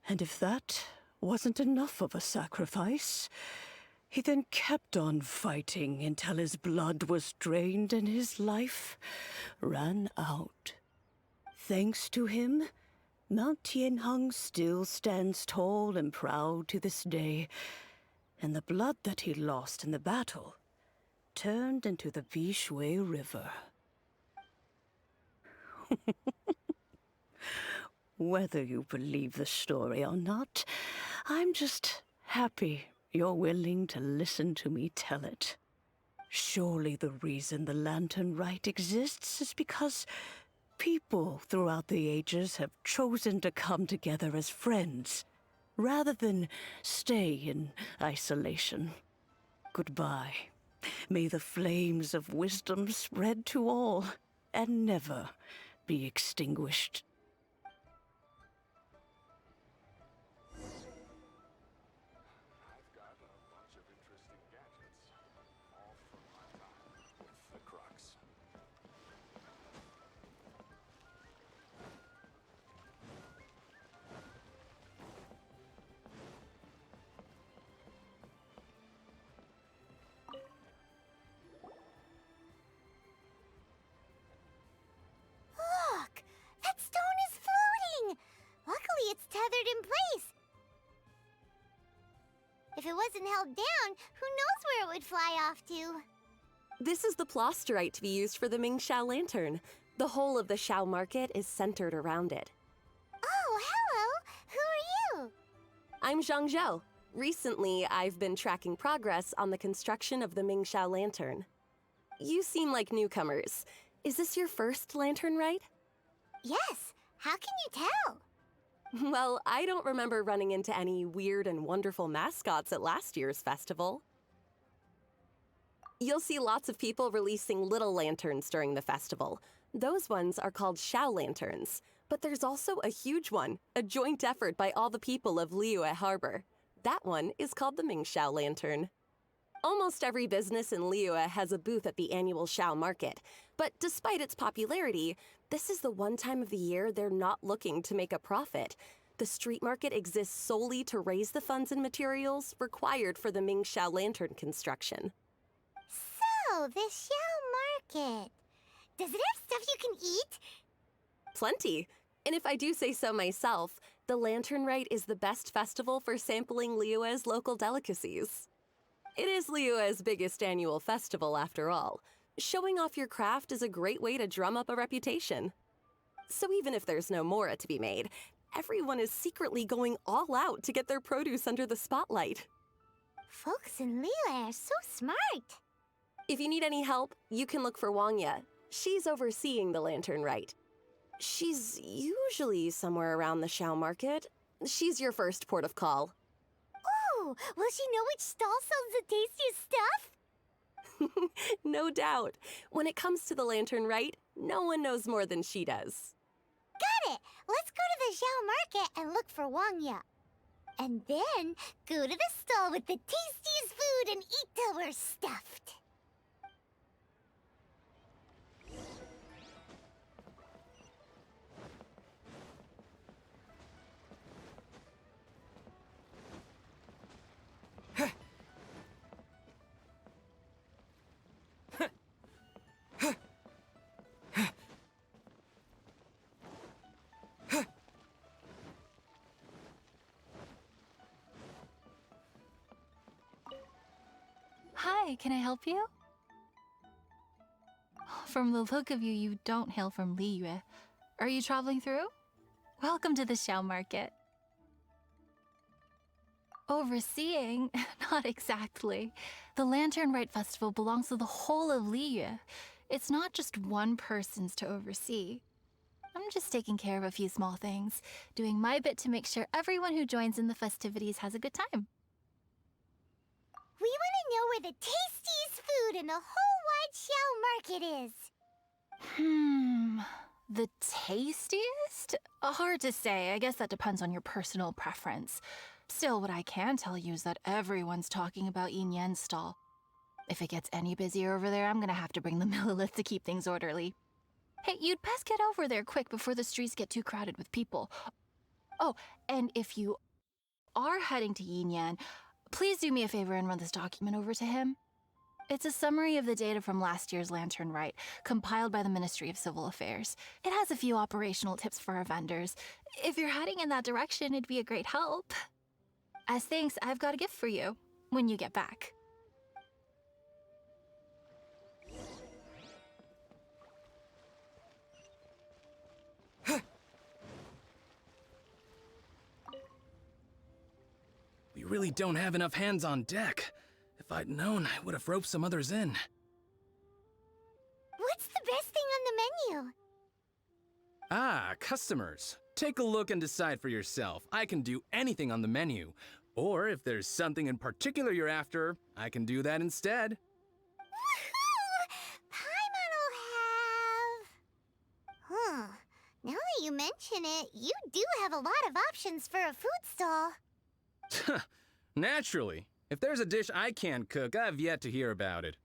Speaker 13: And if that wasn't enough of a sacrifice, he then kept on fighting until his blood was drained and his life ran out. Thanks to him, Mount Tianheng still stands tall and proud to this day, and the blood that he lost in the battle turned into the Bishui River. Whether you believe the story or not, I'm just happy you're willing to listen to me tell it. Surely the reason the Lantern Rite exists is because people throughout the ages have chosen to come together as friends, rather than stay in isolation. Goodbye. May the flames of wisdom spread to all, and never be extinguished.
Speaker 1: Look! That stone is floating! Luckily it's tethered in place. If it wasn't held down, who knows where it would fly off to?
Speaker 14: This is the plasterite to be used for the Mingxiao lantern. The whole of the Xiao market is centered around it.
Speaker 1: Oh, hello! Who are you?
Speaker 14: I'm Zhang Zhou. Recently, I've been tracking progress on the construction of the Mingxiao lantern. You seem like newcomers. Is this your first lantern rite?
Speaker 1: Yes. How can you tell?
Speaker 14: Well, I don't remember running into any weird and wonderful mascots at last year's festival. You'll see lots of people releasing little lanterns during the festival. Those ones are called Xiao lanterns. But there's also a huge one, a joint effort by all the people of Liyue Harbor. That one is called the Mingxiao Lantern. Almost every business in Liyue has a booth at the annual Xiao Market, but despite its popularity, this is the one time of the year they're not looking to make a profit. The street market exists solely to raise the funds and materials required for the Mingxiao Lantern construction.
Speaker 1: So, the Xiao Market. Does it have stuff you can eat?
Speaker 14: Plenty. And if I do say so myself, the Lantern Rite is the best festival for sampling Liyue's local delicacies. It is Liyue's biggest annual festival, after all. Showing off your craft is a great way to drum up a reputation. So even if there's no mora to be made, everyone is secretly going all out to get their produce under the spotlight.
Speaker 1: Folks in Liyue are so smart.
Speaker 14: If you need any help, you can look for Wangya. She's overseeing the Lantern Rite. She's usually somewhere around the Xiao Market. She's your first port of call.
Speaker 1: Oh, will she know which stall sells the tastiest stuff?
Speaker 14: No doubt. When it comes to the Lantern Rite, no one knows more than she does.
Speaker 1: Got it! Let's go to the Xiao Market and look for Wangya. And then go to the stall with the tastiest food and eat till we're stuffed.
Speaker 15: Hi, can I help you? From the look of you, you don't hail from Liyue. Are you traveling through? Welcome to the Xiao Market. Overseeing? Not exactly. The Lantern Rite Festival belongs to the whole of Liyue. It's not just one person's to oversee. I'm just taking care of a few small things, doing my bit to make sure everyone who joins in the festivities has a good time.
Speaker 1: We want to know where the tastiest food in the whole wide Xiao Market is.
Speaker 15: The tastiest? Hard to say. I guess that depends on your personal preference. Still, what I can tell you is that everyone's talking about Yin Yan's stall. If it gets any busier over there, I'm gonna have to bring the millilith to keep things orderly. Hey, you'd best get over there quick before the streets get too crowded with people. Oh, and if you are heading to Yin Yan, please do me a favor and run this document over to him. It's a summary of the data from last year's Lantern Rite, compiled by the Ministry of Civil Affairs. It has a few operational tips for our vendors. If you're heading in that direction, it'd be a great help. As thanks, I've got a gift for you when you get back.
Speaker 16: We really don't have enough hands on deck. If I'd known, I would have roped some others in.
Speaker 1: What's the best thing on the menu?
Speaker 16: Ah, customers. Take a look and decide for yourself. I can do anything on the menu. Or if there's something in particular you're after, I can do that instead.
Speaker 1: Woohoo! Paimon will have... Now that you mention it, you do have a lot of options for a food stall.
Speaker 16: Naturally. If there's a dish I can't cook, I've yet to hear about it.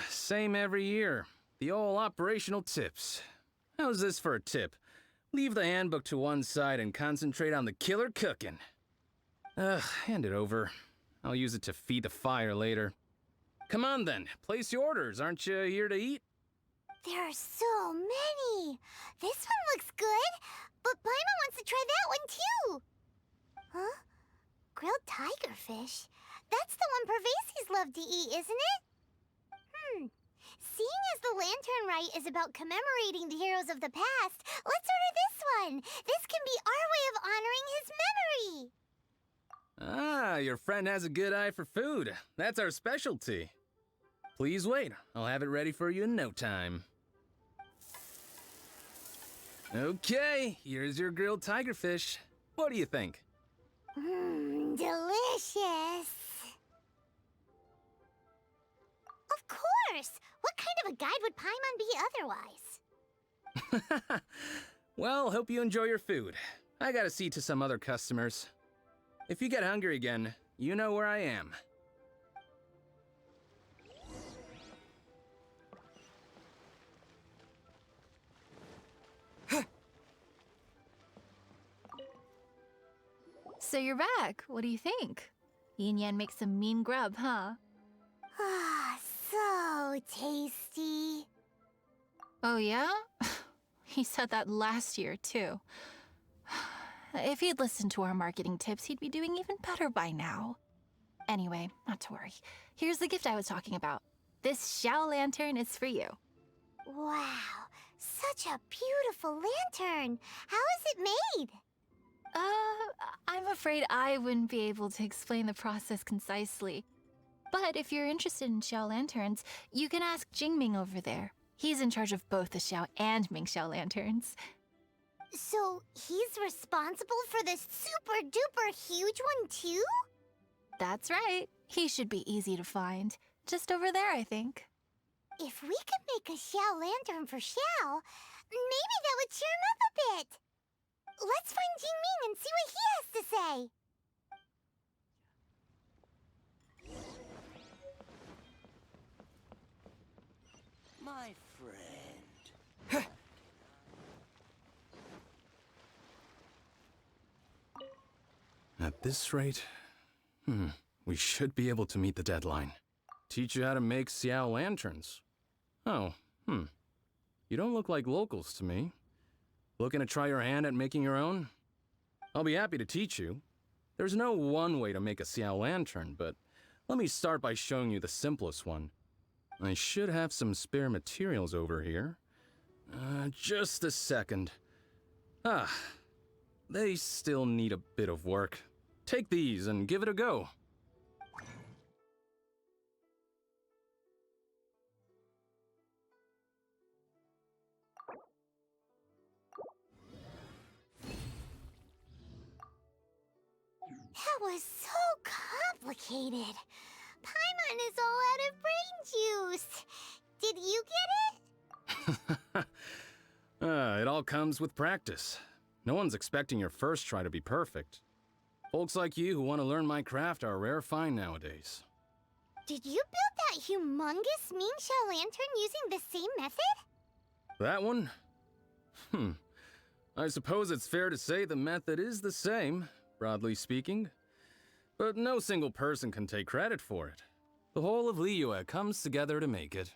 Speaker 16: Same every year. The old operational tips. How's this for a tip? Leave the handbook to one side and concentrate on the killer cooking. Hand it over. I'll use it to feed the fire later. Come on then, place your orders. Aren't you here to eat?
Speaker 1: There are so many. This one looks good, but Paimon wants to try that one too. Huh? Grilled tiger fish? That's the one Pervasi's love to eat, isn't it? Seeing as the Lantern Rite is about commemorating the heroes of the past, let's order this one. This can be our way of honoring his memory.
Speaker 16: Ah, your friend has a good eye for food. That's our specialty. Please wait. I'll have it ready for you in no time. Okay, here's your grilled tiger fish. What do you think?
Speaker 1: Delicious. Of course! What kind of a guide would Paimon be
Speaker 16: Well, hope you enjoy your food. I gotta see to some other customers. If you get hungry again, you know where I am.
Speaker 15: So you're back. What do you think? Yin Yan makes some mean grub, huh?
Speaker 1: Ah, so tasty.
Speaker 15: Oh yeah? He said that last year, too. If he'd listened to our marketing tips, he'd be doing even better by now. Anyway, not to worry. Here's the gift I was talking about. This Xiao lantern is for you.
Speaker 1: Wow, such a beautiful lantern. How is it made?
Speaker 15: I'm afraid I wouldn't be able to explain the process concisely. But if you're interested in Xiao lanterns, you can ask Jingming over there. He's in charge of both the Xiao and Mingxiao lanterns.
Speaker 1: So he's responsible for this super duper huge one too?
Speaker 15: That's right. He should be easy to find. Just over there, I think.
Speaker 1: If we could make a Xiao lantern for Xiao, maybe that would cheer him up a bit. Let's find Jingming and see what he has to say.
Speaker 12: My friend.
Speaker 16: At this rate, we should be able to meet the deadline. Teach you how to make Xiao lanterns. Oh, You don't look like locals to me. Looking to try your hand at making your own? I'll be happy to teach you. There's no one way to make a Xiao lantern, but let me start by showing you the simplest one. I should have some spare materials over here. Just a second. They still need a bit of work. Take these and give it a go.
Speaker 1: That was so complicated. Paimon is all out of brain juice. Did you get it?
Speaker 16: It all comes with practice. No one's expecting your first try to be perfect. Folks like you who want to learn my craft are a rare find nowadays.
Speaker 1: Did you build that humongous Mingxiao lantern using the same method?
Speaker 16: That one? I suppose it's fair to say the method is the same, broadly speaking. But no single person can take credit for it. The whole of Liyue comes together to make it.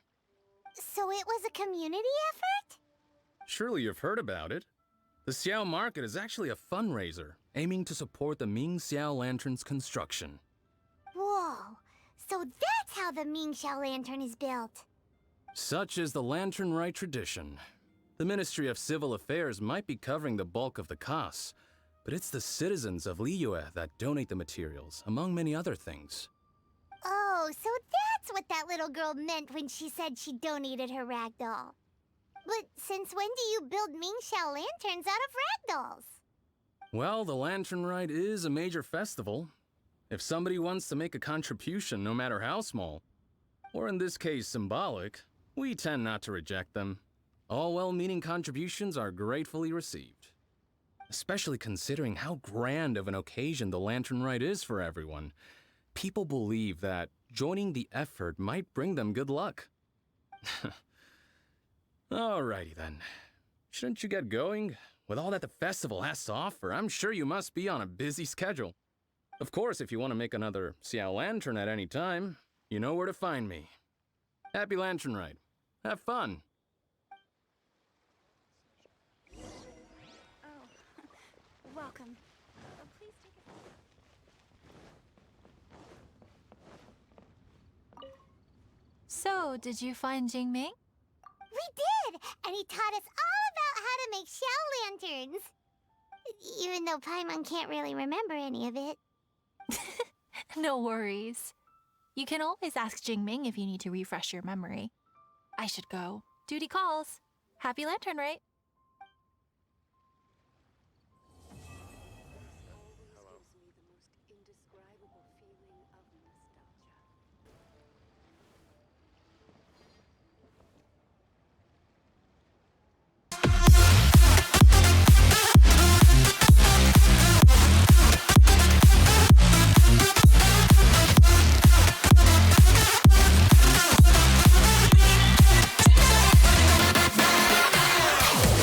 Speaker 1: So it was a community effort?
Speaker 16: Surely you've heard about it. The Xiao Market is actually a fundraiser, aiming to support the Ming Xiao Lantern's construction.
Speaker 1: Whoa, so that's how the Mingxiao lantern is built.
Speaker 16: Such is the Lantern Rite tradition. The Ministry of Civil Affairs might be covering the bulk of the costs, but it's the citizens of Liyue that donate the materials, among many other things.
Speaker 1: Oh, so that's what that little girl meant when she said she donated her ragdoll. But since when do you build Mingxiao lanterns out of ragdolls?
Speaker 16: Well, the Lantern Rite is a major festival. If somebody wants to make a contribution, no matter how small, or in this case symbolic, we tend not to reject them. All well-meaning contributions are gratefully received. Especially considering how grand of an occasion the Lantern Rite is for everyone. People believe that joining the effort might bring them good luck. Alrighty then. Shouldn't you get going? With all that the festival has to offer, I'm sure you must be on a busy schedule. Of course, if you want to make another Xiao Lantern at any time, you know where to find me. Happy Lantern Rite. Have fun.
Speaker 11: Welcome. Please take it.
Speaker 15: So, did you find Jingming?
Speaker 1: We did! And he taught us all about how to make Xiao lanterns. Even though Paimon can't really remember any of it.
Speaker 15: No worries. You can always ask Jingming if you need to refresh your memory. I should go. Duty calls. Happy Lantern Rite.